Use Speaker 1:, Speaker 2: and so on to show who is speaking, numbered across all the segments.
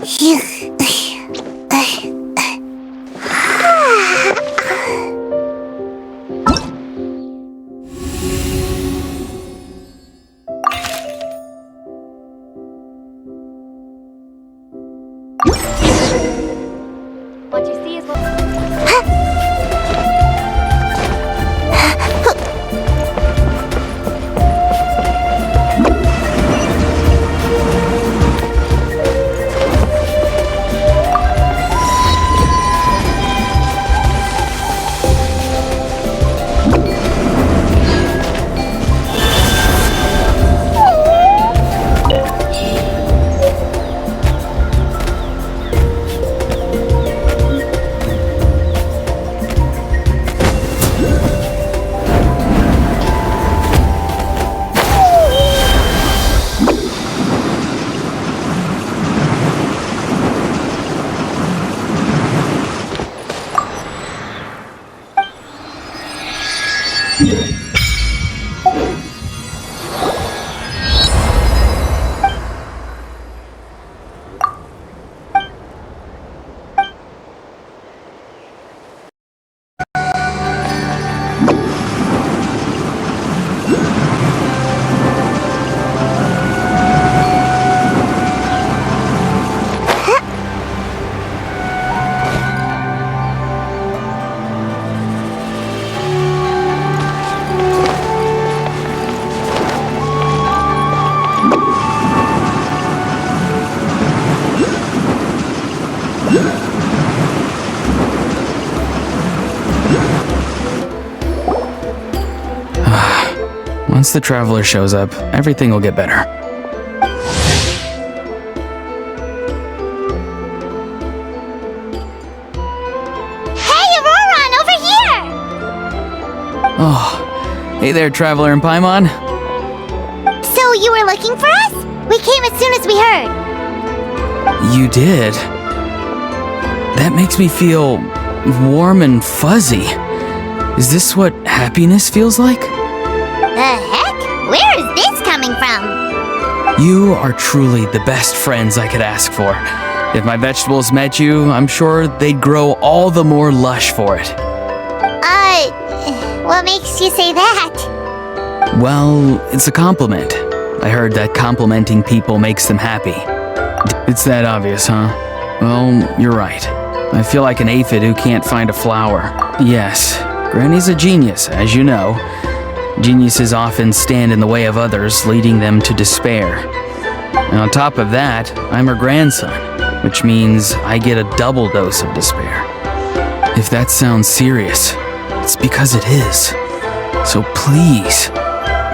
Speaker 1: What you see is what...
Speaker 2: Once the traveler shows up, everything will get better.
Speaker 1: Hey, Auroran, over here!
Speaker 2: Oh, hey there, traveler in Paimon.
Speaker 1: So you were looking for us? We came as soon as we heard.
Speaker 2: You did? That makes me feel warm and fuzzy. Is this what happiness feels like?
Speaker 1: The heck? Where is this coming from?
Speaker 2: You are truly the best friends I could ask for. If my vegetables met you, I'm sure they'd grow all the more lush for it.
Speaker 1: What makes you say that?
Speaker 2: Well, it's a compliment. I heard that complimenting people makes them happy. It's that obvious, huh? Well, you're right. I feel like an aphid who can't find a flower. Yes, Granny's a genius, as you know. Geniuses often stand in the way of others, leading them to despair. And on top of that, I'm her grandson, which means I get a double dose of despair. If that sounds serious, it's because it is. So please,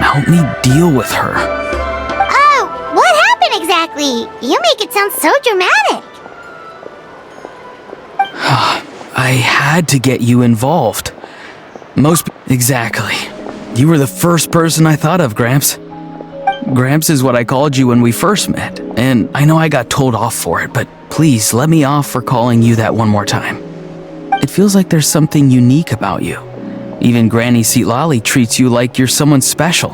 Speaker 2: help me deal with her.
Speaker 1: Oh, what happened exactly? You make it sound so dramatic.
Speaker 2: I had to get you involved. Exactly. You were the first person I thought of, Gramps. Gramps is what I called you when we first met, and I know I got told off for it, but please let me off for calling you that one more time. It feels like there's something unique about you. Even Granny Seatlali treats you like you're someone special.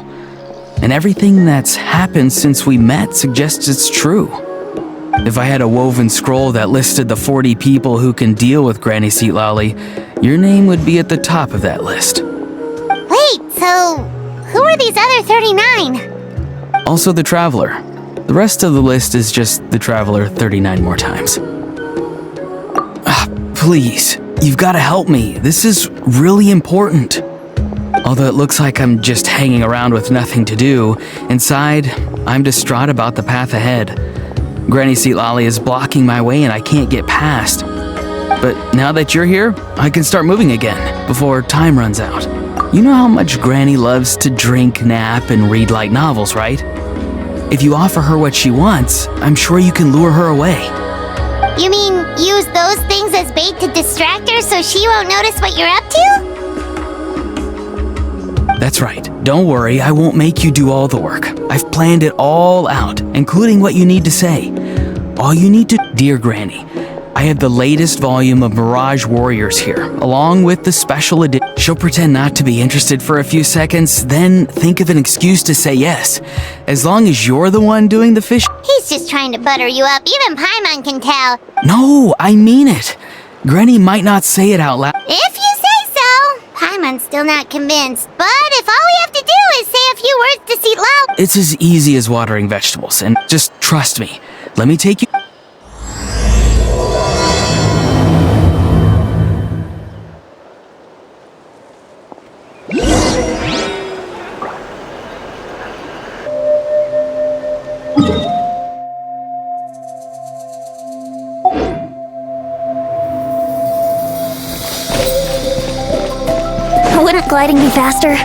Speaker 2: And everything that's happened since we met suggests it's true. If I had a woven scroll that listed the 40 people who can deal with Granny Seatlali, your name would be at the top of that list.
Speaker 1: Wait, so who are these other 39?
Speaker 2: Also the Traveler. The rest of the list is just the Traveler 39 more times. Please, you've got to help me. This is really important. Although it looks like I'm just hanging around with nothing to do, inside, I'm distraught about the path ahead. Granny Seatlali is blocking my way and I can't get past. But now that you're here, I can start moving again, before time runs out. You know how much Granny loves to drink, nap, and read light novels, right? If you offer her what she wants, I'm sure you can lure her away.
Speaker 1: You mean use those things as bait to distract her so she won't notice what you're up to?
Speaker 2: That's right. Don't worry, I won't make you do all the work. I've planned it all out, including what you need to say. All you need to... Dear Granny, I have the latest volume of Mirage Warriors here, along with the special edition. She'll pretend not to be interested for a few seconds, then think of an excuse to say yes. As long as you're the one doing the fish.
Speaker 1: He's just trying to butter you up. Even Paimon can tell.
Speaker 2: No, I mean it. Granny might not say it out loud.
Speaker 1: If you say so. Paimon's still not convinced. But if all we have to do is say a few words to Seat Lal.
Speaker 2: It's as easy as watering vegetables, and just trust me. Let me take you.
Speaker 3: Wouldn't gliding be faster?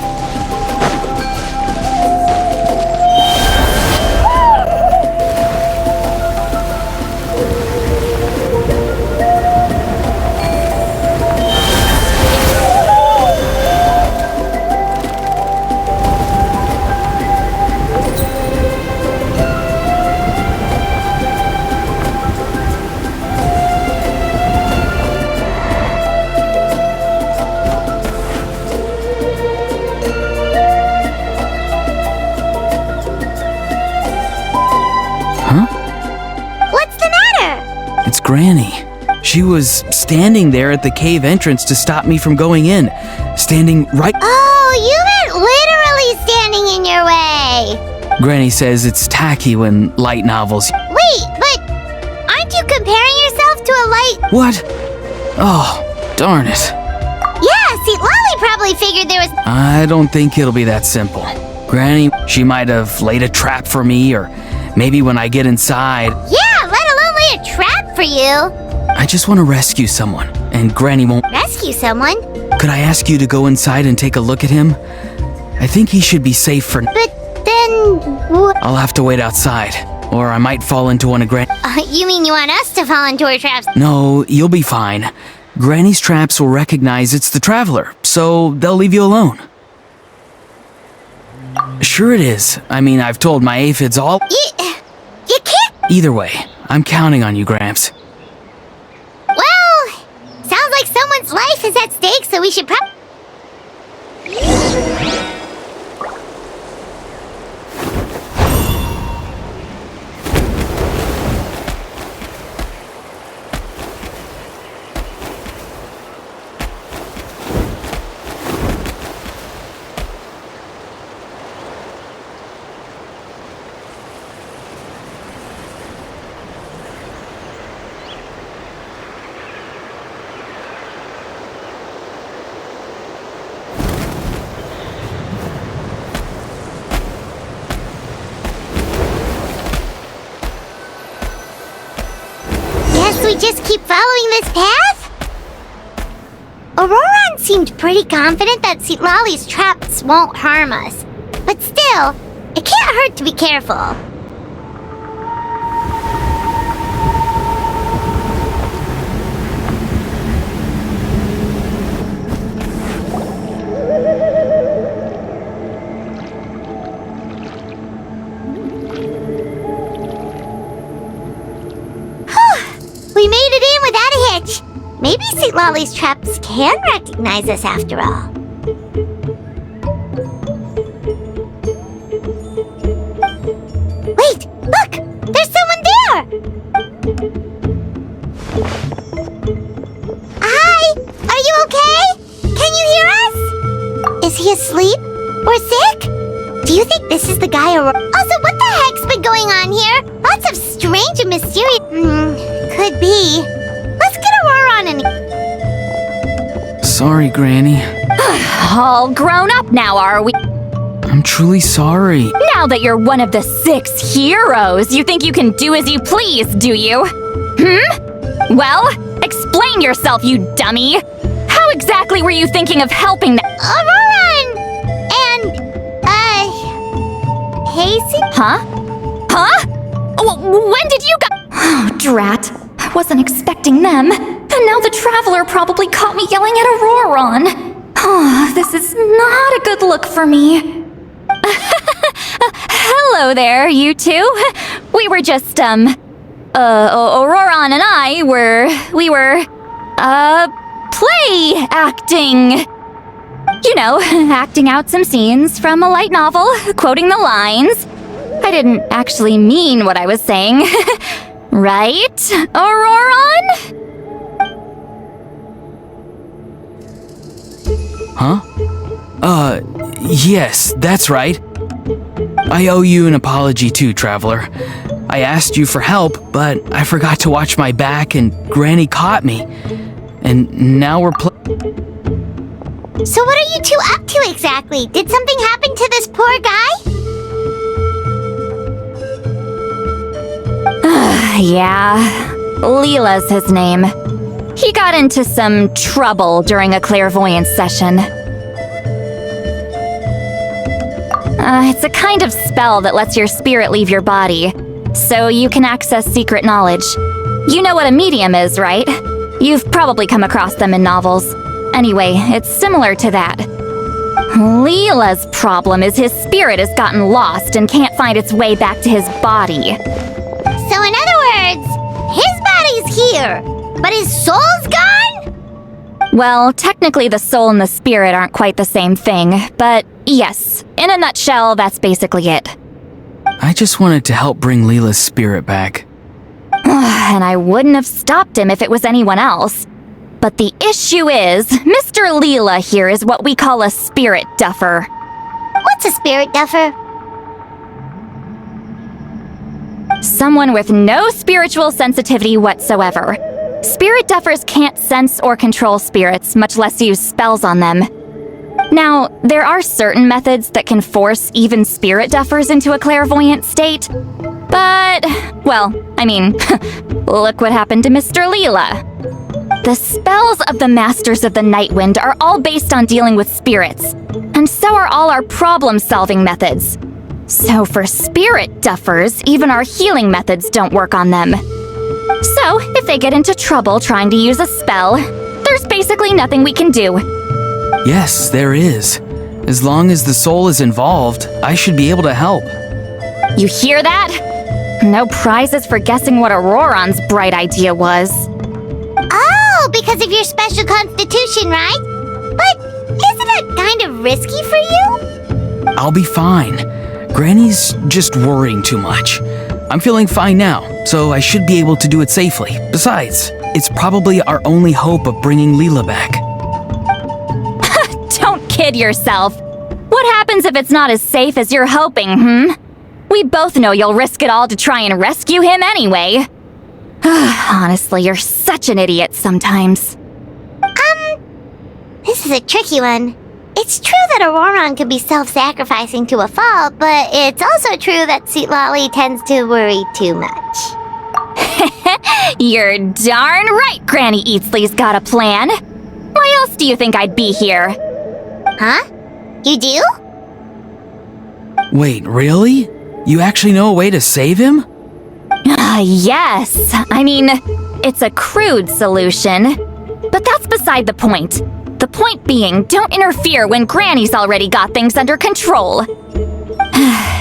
Speaker 1: What's the matter?
Speaker 2: It's Granny. She was standing there at the cave entrance to stop me from going in. Standing right.
Speaker 1: Oh, you meant literally standing in your way.
Speaker 2: Granny says it's tacky when light novels.
Speaker 1: Wait, but aren't you comparing yourself to a light?
Speaker 2: What? Oh, darn it.
Speaker 1: Yeah, see, Lolly probably figured there was.
Speaker 2: I don't think it'll be that simple. Granny, she might have laid a trap for me, or maybe when I get inside.
Speaker 1: Yeah, let alone lay a trap for you.
Speaker 2: I just want to rescue someone, and Granny won't.
Speaker 1: Rescue someone?
Speaker 2: Could I ask you to go inside and take a look at him? I think he should be safe for.
Speaker 1: But then.
Speaker 2: I'll have to wait outside, or I might fall into one of
Speaker 1: You mean you want us to fall into her traps?
Speaker 2: No, you'll be fine. Granny's traps will recognize it's the traveler, so they'll leave you alone. Sure it is. I mean, I've told my aphids all.
Speaker 1: You can't.
Speaker 2: Either way, I'm counting on you, Gramps.
Speaker 1: Well, sounds like someone's life is at stake, so we should we just keep following this path? Auroron seemed pretty confident that Lolly's traps won't harm us. But still, it can't hurt to be careful. We made it in without a hitch. Maybe St. Lolly's traps can recognize us after all. Wait, look! There's someone there! Hi! Are you okay? Can you hear us? Is he asleep? Or sick? Do you think this is the guy Also, what the heck's been going on here? Lots of strange and mysterious... could be. Let's get Auroron and...
Speaker 2: Sorry, Granny.
Speaker 3: All grown up now, are we?
Speaker 2: I'm truly sorry.
Speaker 3: Now that you're one of the 6 heroes, you think you can do as you please, do you? Well, explain yourself, you dummy. How exactly were you thinking of helping
Speaker 1: Auroron! And, Hazy?
Speaker 3: Huh? When did you Oh, drat. I wasn't expecting them. And now the Traveler probably caught me yelling at Auroron. Oh, this is not a good look for me. Hello there, you two. We were just, Auroron Auron and I were play acting. You know, acting out some scenes from a light novel, quoting the lines. I didn't actually mean what I was saying. Right, Auroron?
Speaker 2: Huh? Yes, that's right. I owe you an apology too, Traveler. I asked you for help, but I forgot to watch my back and Granny caught me. And now we're
Speaker 1: So what are you two up to exactly? Did something happen to this poor guy?
Speaker 3: Yeah, Leela's his name. He got into some trouble during a clairvoyance session. It's a kind of spell that lets your spirit leave your body, so you can access secret knowledge. You know what a medium is, right? You've probably come across them in novels. Anyway, it's similar to that. Leela's problem is his spirit has gotten lost and can't find its way back to his body.
Speaker 1: So in other words, his body's here, but his soul's gone?
Speaker 3: Well, technically the soul and the spirit aren't quite the same thing, but yes, in a nutshell, that's basically it.
Speaker 2: I just wanted to help bring Leela's spirit back.
Speaker 3: And I wouldn't have stopped him if it was anyone else. But the issue is, Mr. Leela here is what we call a spirit duffer.
Speaker 1: What's a spirit duffer?
Speaker 3: Someone with no spiritual sensitivity whatsoever. Spirit duffers can't sense or control spirits, much less use spells on them. Now, there are certain methods that can force even spirit duffers into a clairvoyant state, but, well, I mean, look what happened to Mr. Leela. The spells of the Masters of the Nightwind are all based on dealing with spirits, and so are all our problem-solving methods. So for spirit duffers, even our healing methods don't work on them. So, if they get into trouble trying to use a spell, there's basically nothing we can do.
Speaker 2: Yes, there is. As long as the soul is involved, I should be able to help.
Speaker 3: You hear that? No prizes for guessing what Auroron's bright idea was.
Speaker 1: Oh, because of your special constitution, right? But isn't it kind of risky for you?
Speaker 2: I'll be fine. Granny's just worrying too much. I'm feeling fine now, so I should be able to do it safely. Besides, it's probably our only hope of bringing Leela back.
Speaker 3: Don't kid yourself. What happens if it's not as safe as you're hoping, We both know you'll risk it all to try and rescue him anyway. Honestly, you're such an idiot sometimes.
Speaker 1: This is a tricky one. It's true that Auroron can be self-sacrificing to a fault, but it's also true that Citlali tends to worry too much.
Speaker 3: You're darn right Granny Eatsley's got a plan. Why else do you think I'd be here?
Speaker 1: Huh? You do?
Speaker 2: Wait, really? You actually know a way to save him?
Speaker 3: Yes. I mean, it's a crude solution. But that's beside the point. The point being, don't interfere when Granny's already got things under control.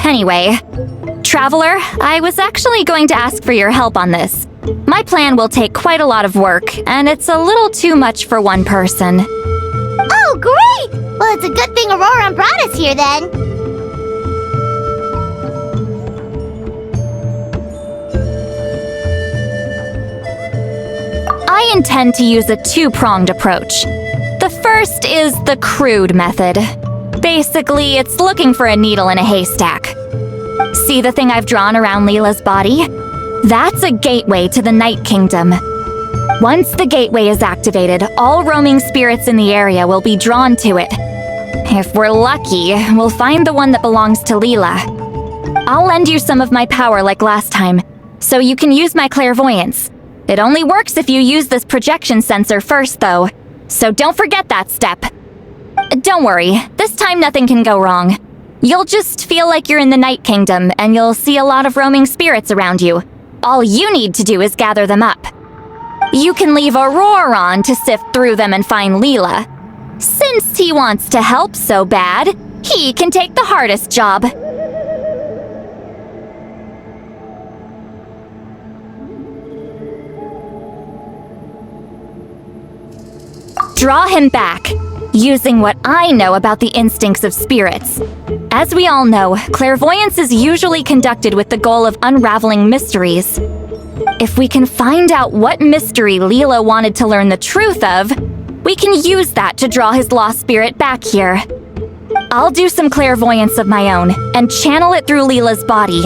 Speaker 3: Anyway, Traveler, I was actually going to ask for your help on this. My plan will take quite a lot of work, and it's a little too much for one person.
Speaker 1: Oh, great! Well, it's a good thing Auroron brought us here then.
Speaker 3: I intend to use a two-pronged approach. The first is the crude method. Basically, it's looking for a needle in a haystack. See the thing I've drawn around Leela's body? That's a gateway to the Night Kingdom. Once the gateway is activated, all roaming spirits in the area will be drawn to it. If we're lucky, we'll find the one that belongs to Leela. I'll lend you some of my power like last time, so you can use my clairvoyance. It only works if you use this projection sensor first, though. So don't forget that step. Don't worry, this time nothing can go wrong. You'll just feel like you're in the Night Kingdom, and you'll see a lot of roaming spirits around you. All you need to do is gather them up. You can leave Auroron to sift through them and find Leela. Since he wants to help so bad, he can take the hardest job. Draw him back, using what I know about the instincts of spirits. As we all know, clairvoyance is usually conducted with the goal of unraveling mysteries. If we can find out what mystery Leela wanted to learn the truth of, we can use that to draw his lost spirit back here. I'll do some clairvoyance of my own and channel it through Leela's body.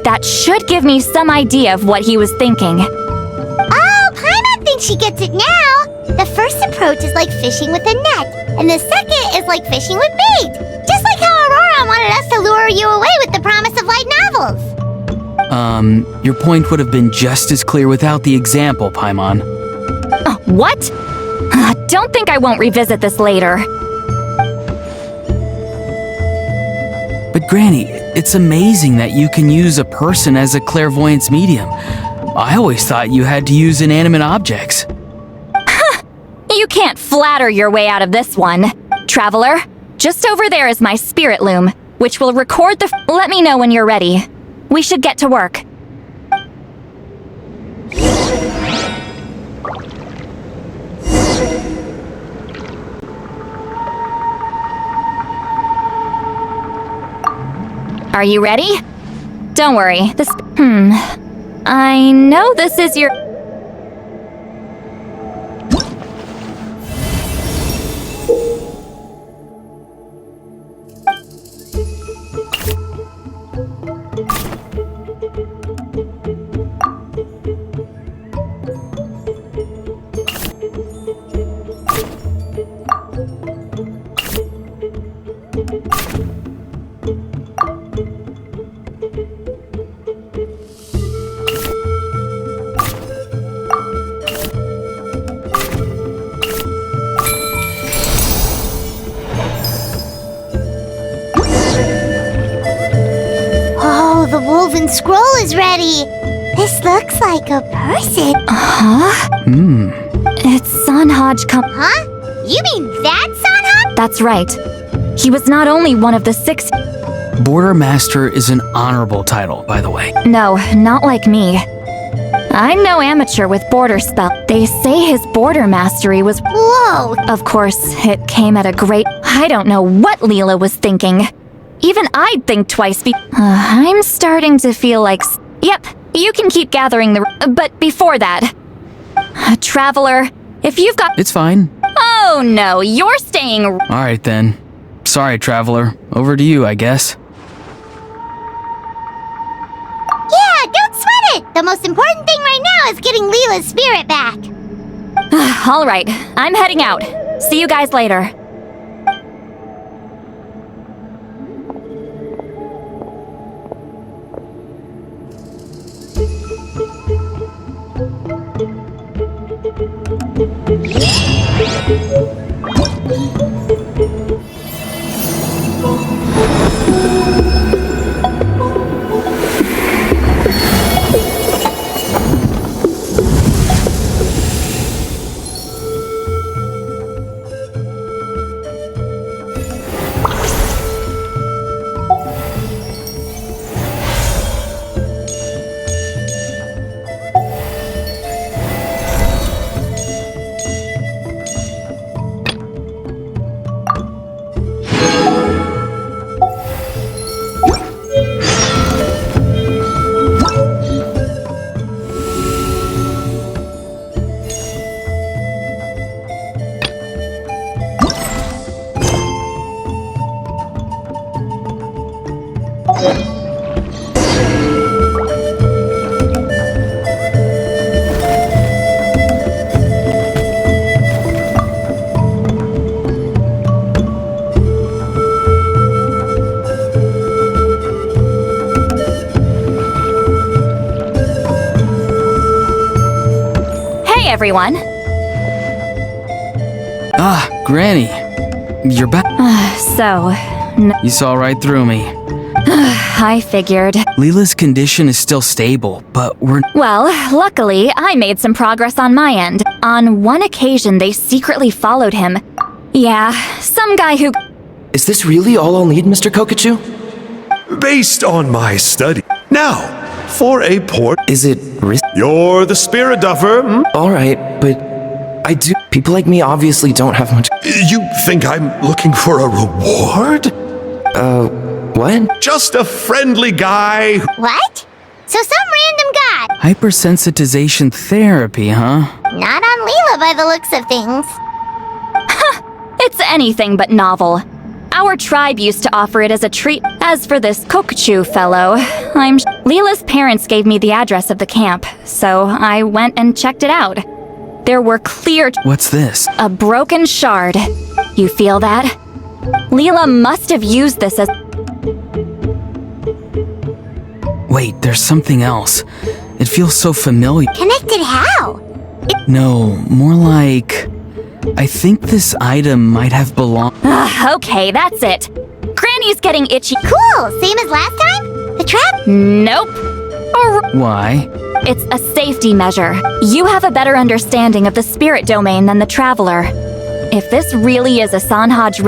Speaker 3: That should give me some idea of what he was thinking.
Speaker 1: Oh, Paimon thinks she gets it now. The first approach is like fishing with a net, and the second is like fishing with bait. Just like how Aurora wanted us to lure you away with the promise of light novels.
Speaker 2: Your point would have been just as clear without the example, Paimon.
Speaker 3: What? Don't think I won't revisit this later.
Speaker 2: But Granny, it's amazing that you can use a person as a clairvoyance medium. I always thought you had to use inanimate objects.
Speaker 3: You can't flatter your way out of this one. Traveler, just over there is my spirit loom, which will record the... Let me know when you're ready. We should get to work. Are you ready? Don't worry, this... I know this is your...
Speaker 1: Oh, the woven scroll is ready. This looks like a person.
Speaker 3: Huh? It's Sanhaj
Speaker 1: Huh? You mean that Sanhab?
Speaker 3: That's right. He was not only one of the 6...
Speaker 2: Border Master is an honorable title, by the way.
Speaker 3: No, not like me. I'm no amateur with border spell. They say his border mastery was...
Speaker 1: Whoa!
Speaker 3: Of course, it came at a great... I don't know what Leela was thinking. Even I'd think twice I'm starting to feel like... Yep, you can keep gathering the... But before that... Traveler, if you've got...
Speaker 2: It's fine.
Speaker 3: Oh no, you're staying...
Speaker 2: Alright then. Sorry, Traveler. Over to you, I guess.
Speaker 1: Yeah, don't sweat it! The most important thing right now is getting Leela's spirit back.
Speaker 3: All right, I'm heading out. See you guys later. Everyone.
Speaker 2: Ah, Granny. You're back.
Speaker 3: You
Speaker 2: saw right through me.
Speaker 3: I figured.
Speaker 2: Leela's condition is still stable, but
Speaker 3: Well, luckily, I made some progress on my end. On one occasion, they secretly followed him. Yeah, some guy who...
Speaker 4: Is this really all I'll need, Mr. Kokachu?
Speaker 5: Based on my study. Now, for a port...
Speaker 4: Is it
Speaker 5: You're the spirit duffer,
Speaker 4: Alright, but I do... People like me obviously don't have much.
Speaker 5: You think I'm looking for a reward?
Speaker 4: What?
Speaker 5: Just a friendly guy.
Speaker 1: What? So some random guy.
Speaker 2: Hypersensitization therapy, huh?
Speaker 1: Not on Leela by the looks of things.
Speaker 3: It's anything but novel. Our tribe used to offer it as a treat. As for this Kokuchu fellow, Leela's parents gave me the address of the camp, so I went and checked it out. There were clear...
Speaker 2: What's this?
Speaker 3: A broken shard. You feel that? Leela must have used this as...
Speaker 2: Wait, there's something else. It feels so familiar.
Speaker 1: Connected how?
Speaker 2: No, more like... I think this item might have belonged...
Speaker 3: Okay, that's it. Granny's getting itchy.
Speaker 1: Cool, same as last time? The trap?
Speaker 3: Nope.
Speaker 2: Why?
Speaker 3: It's a safety measure. You have a better understanding of the spirit domain than the traveler. If this really is a Sanhaj...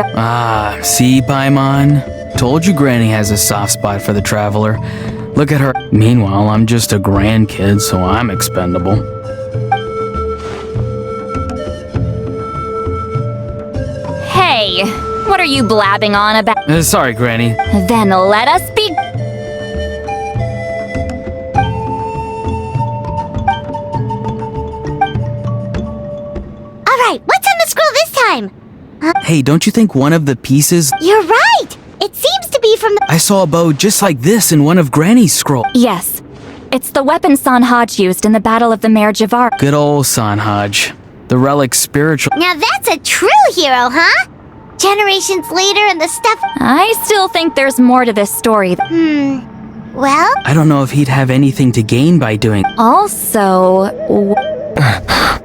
Speaker 2: See, Paimon? Told you Granny has a soft spot for the traveler. Look at her. Meanwhile, I'm just a grandkid, so I'm expendable.
Speaker 3: Hey, what are you blabbing on about?
Speaker 2: Sorry, Granny.
Speaker 3: Then let us be...
Speaker 1: Alright, what's on the scroll this time?
Speaker 2: Hey, don't you think one of the pieces...
Speaker 1: You're right! It seems to be from the...
Speaker 2: I saw a bow just like this in one of Granny's scrolls.
Speaker 3: Yes. It's the weapon Sanhaj used in the Battle of the Mare Javar.
Speaker 2: Good old Sanhaj. The relic spiritual...
Speaker 1: Now that's a true hero, huh? Generations later and the stuff...
Speaker 3: I still think there's more to this story.
Speaker 1: Well?
Speaker 2: I don't know if he'd have anything to gain by doing...
Speaker 3: Also...
Speaker 1: Huh?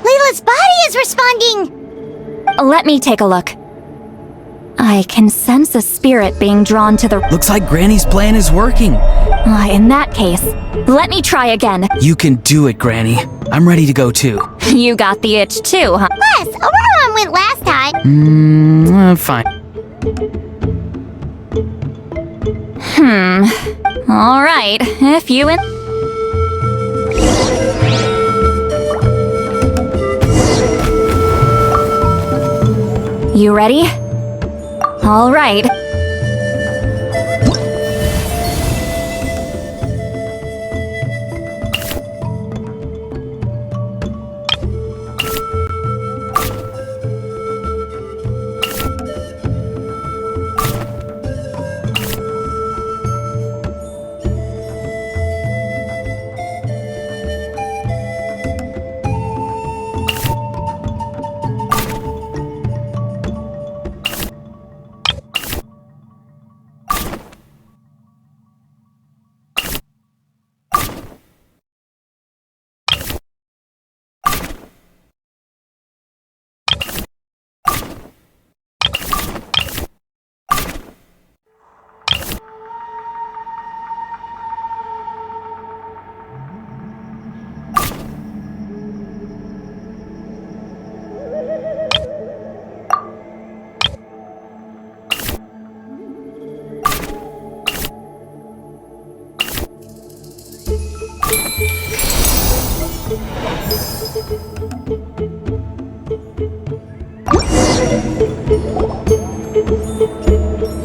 Speaker 1: Leela's body is responding!
Speaker 3: Let me take a look. I can sense a spirit being drawn to the...
Speaker 2: Looks like Granny's plan is working.
Speaker 3: In that case, let me try again.
Speaker 2: You can do it, Granny. I'm ready to go too.
Speaker 3: You got the itch too, huh?
Speaker 1: Plus, Aurora went last time.
Speaker 2: Fine.
Speaker 3: All right, if you... You ready? All right.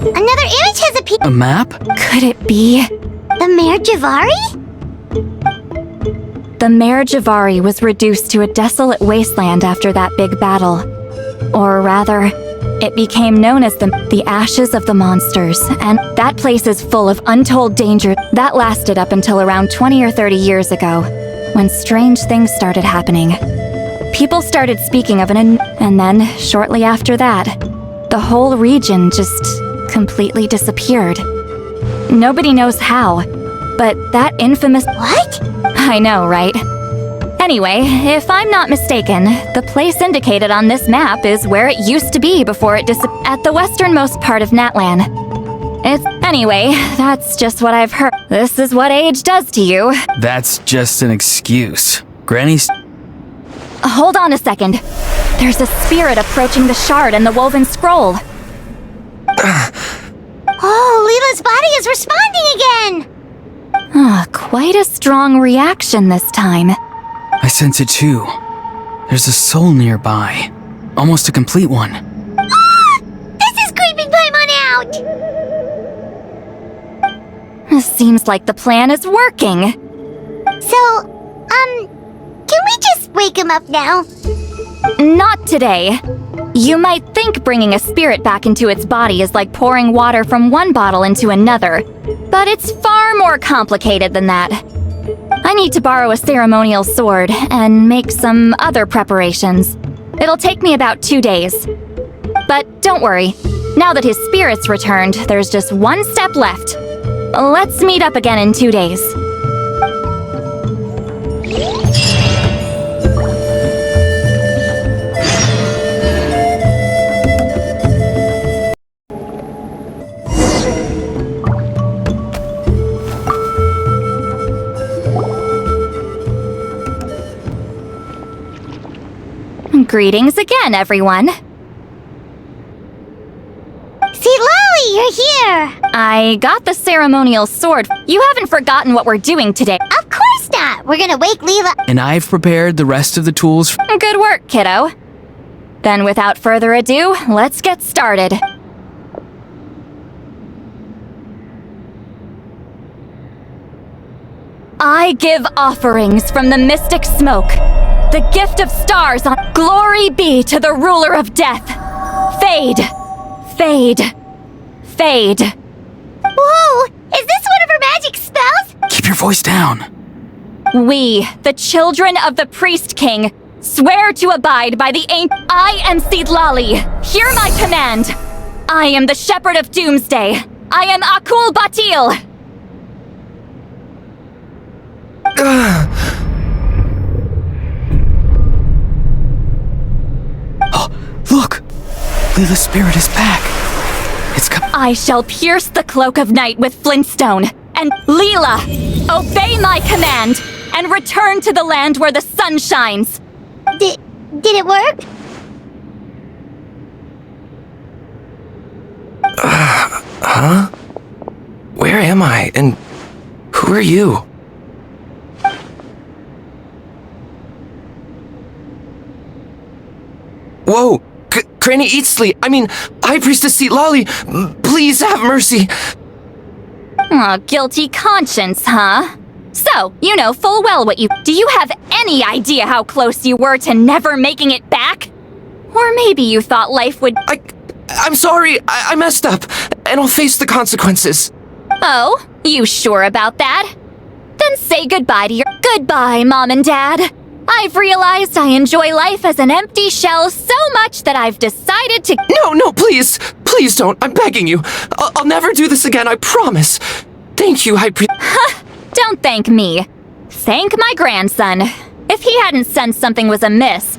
Speaker 1: Another image has appeared.
Speaker 2: A map?
Speaker 3: Could it be?
Speaker 1: The Mare Javari?
Speaker 3: The Mare Javari was reduced to a desolate wasteland after that big battle. Or rather, it became known as the Ashes of the Monsters, and that place is full of untold danger. That lasted up until around 20 or 30 years ago, when strange things started happening. People started speaking of and then, shortly after that, the whole region just completely disappeared. Nobody knows how, but that infamous...
Speaker 1: What?
Speaker 3: I know, right? Anyway, if I'm not mistaken, the place indicated on this map is where it used to be before it disappeared, at the westernmost part of Natlan. Anyway, that's just what I've heard. This is what age does to you.
Speaker 2: That's just an excuse. Granny's...
Speaker 3: Hold on a second. There's a spirit approaching the shard and the woven scroll.
Speaker 1: Oh, Leela's body is responding again!
Speaker 3: Quite a strong reaction this time.
Speaker 2: I sense it too. There's a soul nearby. Almost a complete one.
Speaker 1: This is creeping Paimon out!
Speaker 3: Seems like the plan is working.
Speaker 1: So, can we just wake him up now?
Speaker 3: Not today. You might think bringing a spirit back into its body is like pouring water from one bottle into another, but it's far more complicated than that. I need to borrow a ceremonial sword and make some other preparations. It'll take me about 2 days. But don't worry, now that his spirit's returned, there's just one step left. Let's meet up again in 2 days. Greetings again, everyone.
Speaker 1: See, Lolly, you're here!
Speaker 3: I got the ceremonial sword. You haven't forgotten what we're doing today.
Speaker 1: Of course not! We're gonna wake Leela.
Speaker 2: And I've prepared the rest of the tools.
Speaker 3: Good work, kiddo. Then without further ado, let's get started. I give offerings from the mystic smoke. The gift of stars on glory be to the ruler of death. Fade. Fade. Fade.
Speaker 1: Whoa! Is this one of her magic spells?
Speaker 2: Keep your voice down.
Speaker 3: We, the children of the Priest King, swear to abide by the ancient. I am Seedlali. Hear my command. I am the Shepherd of Doomsday. I am Akul Batil.
Speaker 2: Oh, look! Leela's spirit is back. It's come.
Speaker 3: I shall pierce the cloak of night with flintstone. And Leela, obey my command and return to the land where the sun shines.
Speaker 1: Did it work?
Speaker 4: Huh? Where am I? And who are you? Whoa! Granny Eatsley! I mean, High Priestess Seedlali! Please have mercy!
Speaker 3: Oh, guilty conscience, huh? So, you know full well what you... Do you have any idea how close you were to never making it back? Or maybe you thought life would...
Speaker 4: I'm sorry, I messed up, and I'll face the consequences.
Speaker 3: Oh, you sure about that? Then say goodbye to your... Goodbye, Mom and Dad. I've realized I enjoy life as an empty shell so much that I've decided to...
Speaker 4: No, please! Please don't, I'm begging you. I'll never do this again, I promise. Thank you, High Priest...
Speaker 3: Don't thank me. Thank my grandson. If he hadn't sensed something was amiss...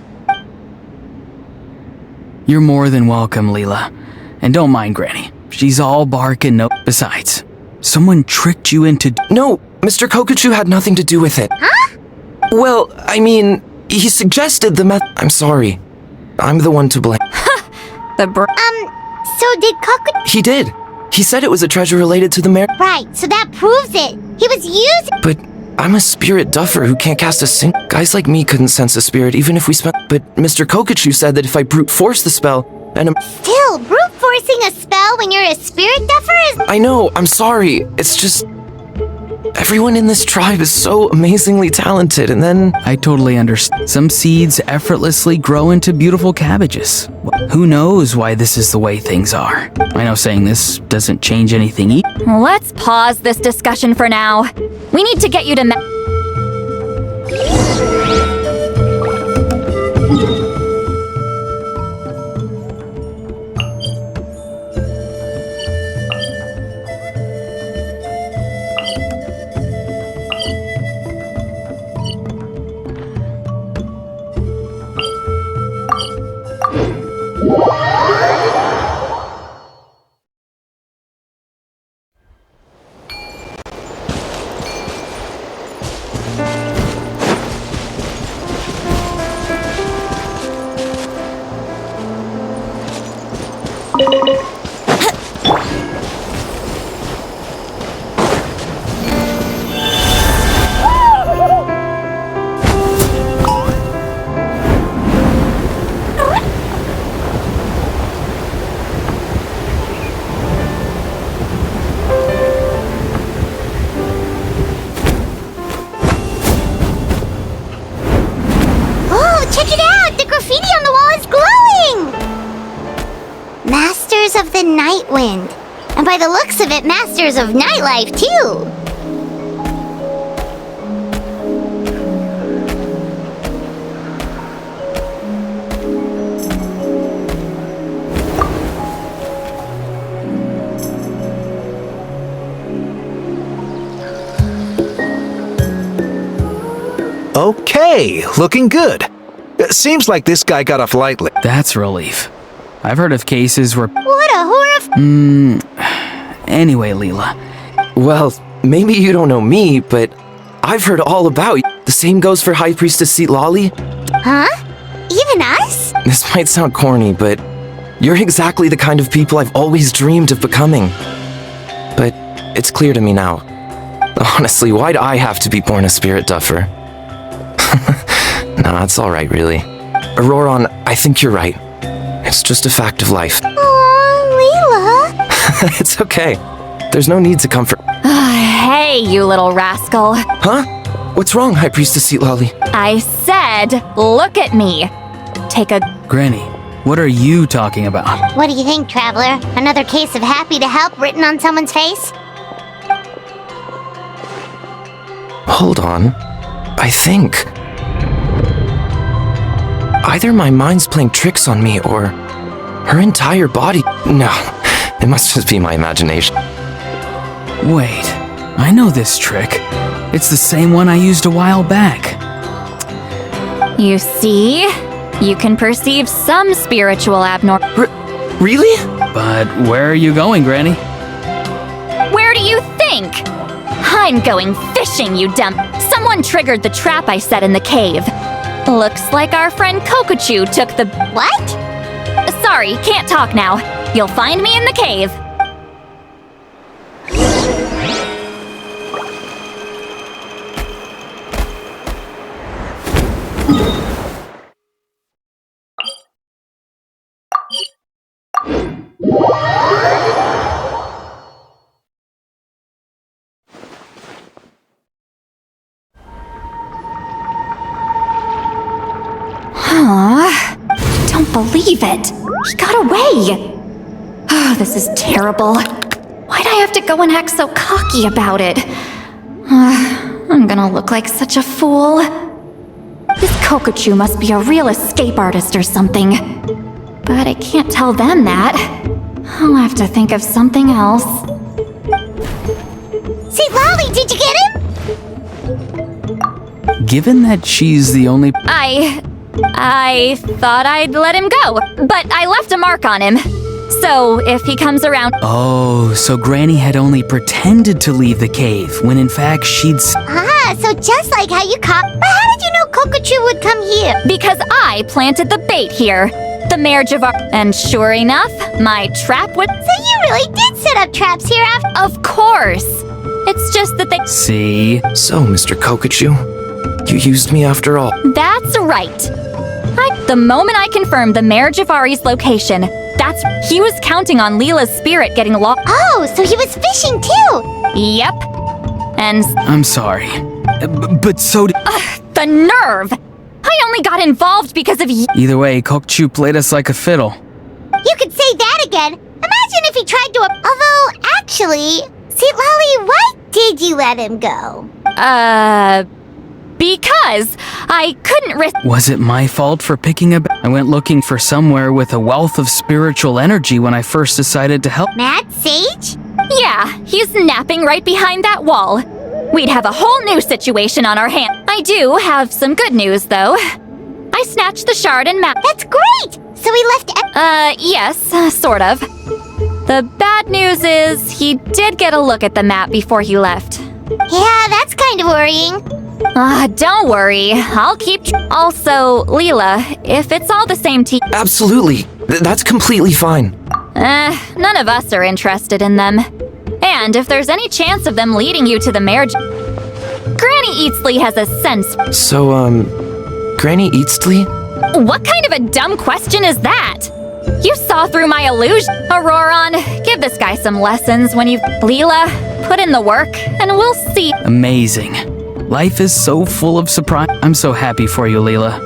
Speaker 2: You're more than welcome, Leela. And don't mind Granny. She's all bark and no... Besides, someone tricked you into...
Speaker 4: No, Mr. Kokachu had nothing to do with it.
Speaker 1: Huh?
Speaker 4: Well, I mean, he suggested the method. I'm sorry. I'm the one to blame.
Speaker 3: The
Speaker 1: So did Coco...
Speaker 4: He did. He said it was a treasure related to the mare.
Speaker 1: Right, so that proves it. He was using...
Speaker 4: But I'm a spirit duffer who can't cast a Guys like me couldn't sense a spirit even if we spent... But Mr. Kokachu said that if I brute force the spell, and
Speaker 1: Still, brute forcing a spell when you're a spirit duffer is...
Speaker 4: I know, I'm sorry. It's just... Everyone in this tribe is so amazingly talented, and then...
Speaker 2: I totally understand. Some seeds effortlessly grow into beautiful cabbages. Who knows why this is the way things are? I know saying this doesn't change anything.
Speaker 3: Let's pause this discussion for now. We need to get you to...
Speaker 1: Masters of the Night Wind. And by the looks of it, Masters of Nightlife, too.
Speaker 6: Okay, looking good. Seems like this guy got off lightly.
Speaker 2: That's relief. I've heard of cases where.
Speaker 1: What a horror.
Speaker 2: Anyway, Leela.
Speaker 4: Well, maybe you don't know me, but I've heard all about you. The same goes for High Priestess Lali.
Speaker 1: Huh? Even us?
Speaker 4: This might sound corny, but you're exactly the kind of people I've always dreamed of becoming. But it's clear to me now. Honestly, why'd I have to be born a spirit duffer? Nah, it's alright, really. Auroron, I think you're right. It's just a fact of life.
Speaker 1: Aw, Leela.
Speaker 4: It's okay. There's no need to comfort.
Speaker 3: Hey, you little rascal.
Speaker 4: Huh? What's wrong, High Priestess Lali?
Speaker 3: I said, look at me. Take a...
Speaker 2: Granny, what are you talking about?
Speaker 1: What do you think, Traveler? Another case of happy to help written on someone's face?
Speaker 4: Hold on. I think... either my mind's playing tricks on me, or her entire body... No, it must just be my imagination.
Speaker 2: Wait, I know this trick. It's the same one I used a while back.
Speaker 3: You see? You can perceive some spiritual abnormal...
Speaker 4: Really?
Speaker 2: But where are you going, Granny?
Speaker 3: Where do you think? I'm going fishing, you dumb... Someone triggered the trap I set in the cave. Looks like our friend Kokochu took the...
Speaker 1: What?
Speaker 3: Sorry, can't talk now. You'll find me in the cave. Don't believe it. He got away. Oh, this is terrible. Why'd I have to go and act so cocky about it? I'm gonna look like such a fool. This Kokochu must be a real escape artist or something. But I can't tell them that. I'll have to think of something else.
Speaker 1: See, Lolly, did you get him?
Speaker 2: Given that she's the only...
Speaker 3: I thought I'd let him go, but I left a mark on him. So if he comes around...
Speaker 2: Oh, so Granny had only pretended to leave the cave, when in fact she'd...
Speaker 1: Ah, so just like how you caught... But how did you know Kokochu would come here?
Speaker 3: Because I planted the bait here. The marriage of our... And sure enough, my trap would...
Speaker 1: So you really did set up traps here after...
Speaker 3: Of course. It's just that they...
Speaker 2: See?
Speaker 4: So, Mr. Kokochu, you used me after all.
Speaker 3: That's right. The moment I confirmed the marriage of Ari's location, he was counting on Leela's spirit getting lost.
Speaker 1: Oh, so he was fishing too!
Speaker 3: Yep. And...
Speaker 2: I'm sorry. But so did...
Speaker 3: the nerve! I only got involved because of you.
Speaker 2: Either way, Kokchu played us like a fiddle.
Speaker 1: You could say that again! Imagine if he tried to... Although, actually... See, Lolly, why did you let him go?
Speaker 3: Because I couldn't risk...
Speaker 2: Was it my fault for picking a... I went looking for somewhere with a wealth of spiritual energy when I first decided to help...
Speaker 1: Mad Sage?
Speaker 3: Yeah, he's napping right behind that wall. We'd have a whole new situation on our hands. I do have some good news, though. I snatched the shard and map...
Speaker 1: That's great! So he left...
Speaker 3: Yes, sort of. The bad news is he did get a look at the map before he left.
Speaker 1: Yeah, that's kind of worrying.
Speaker 3: Don't worry. I'll keep... Also, Leela, if it's all the same to...
Speaker 4: Absolutely. That's completely fine.
Speaker 3: None of us are interested in them. And if there's any chance of them leading you to the marriage... Granny Eatsley has a sense...
Speaker 4: So, Granny Eatsley?
Speaker 3: What kind of a dumb question is that? You saw through my illusion. Auroron, give this guy some lessons when you... Leela, put in the work, and we'll see.
Speaker 2: Amazing. Life is so full of surprise. I'm so happy for you, Leela.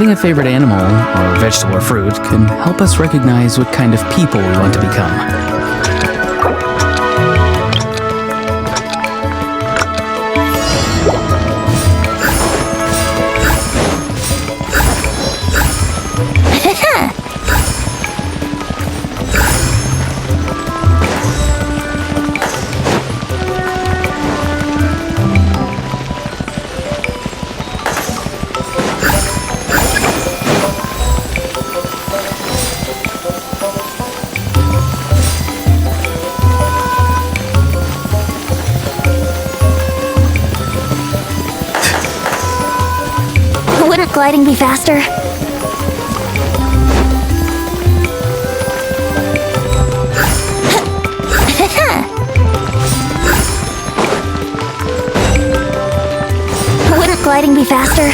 Speaker 2: Having a favorite animal, or vegetable or fruit, can help us recognize what kind of people we want to become.
Speaker 1: Wouldn't gliding be faster? Wouldn't gliding be faster?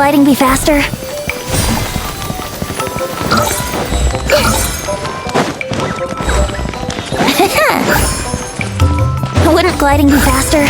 Speaker 1: gliding be faster? Wouldn't gliding be faster?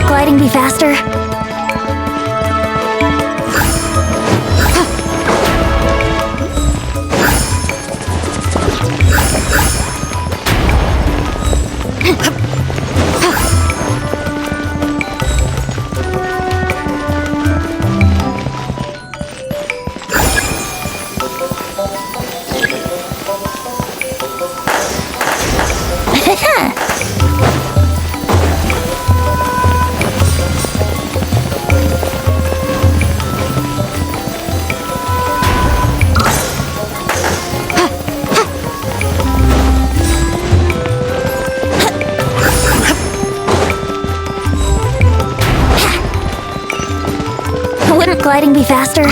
Speaker 1: Gliding be faster? Wouldn't gliding be faster?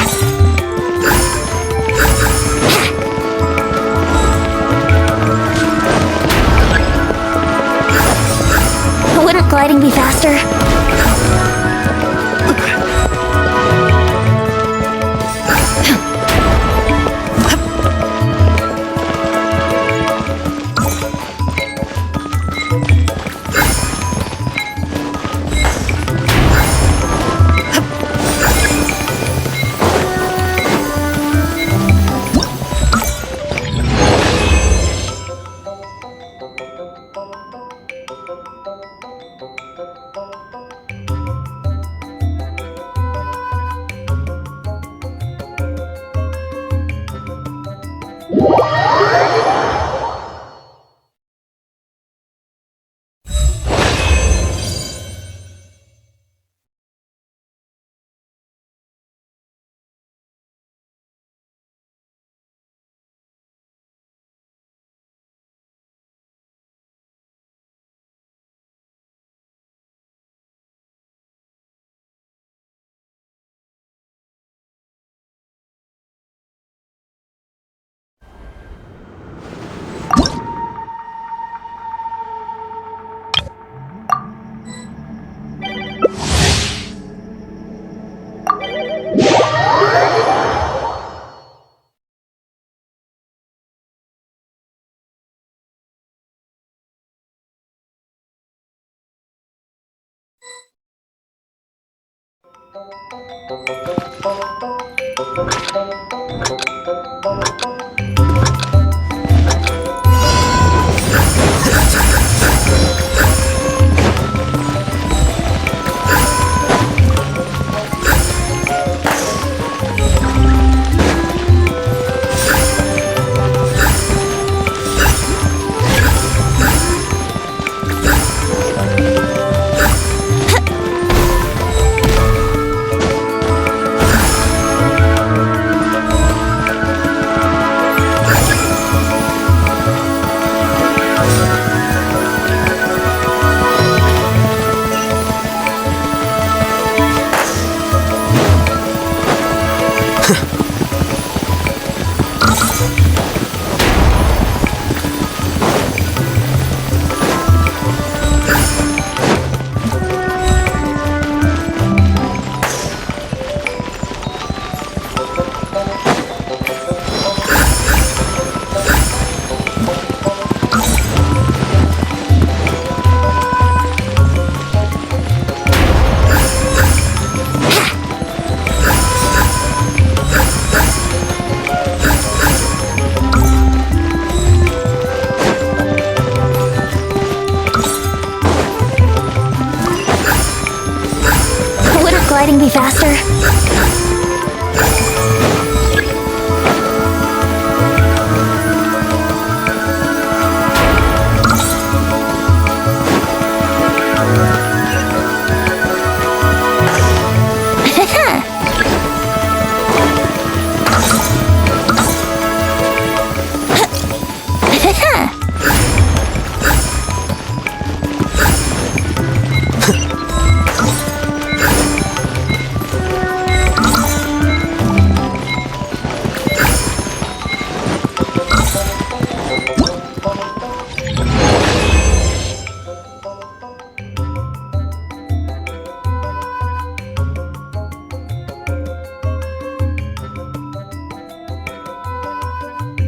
Speaker 1: Wouldn't gliding be faster? Wouldn't gliding be faster?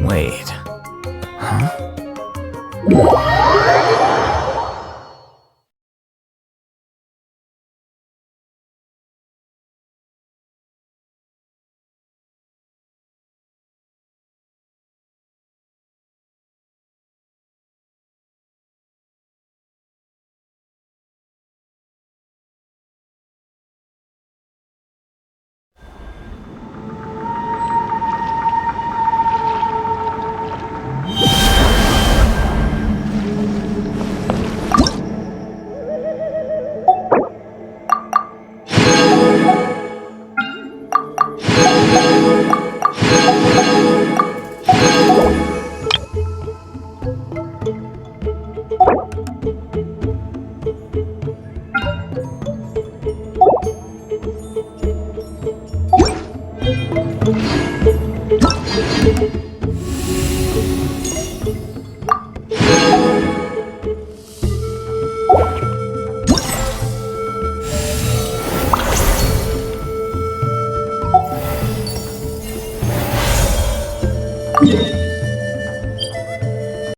Speaker 6: Wait. Huh?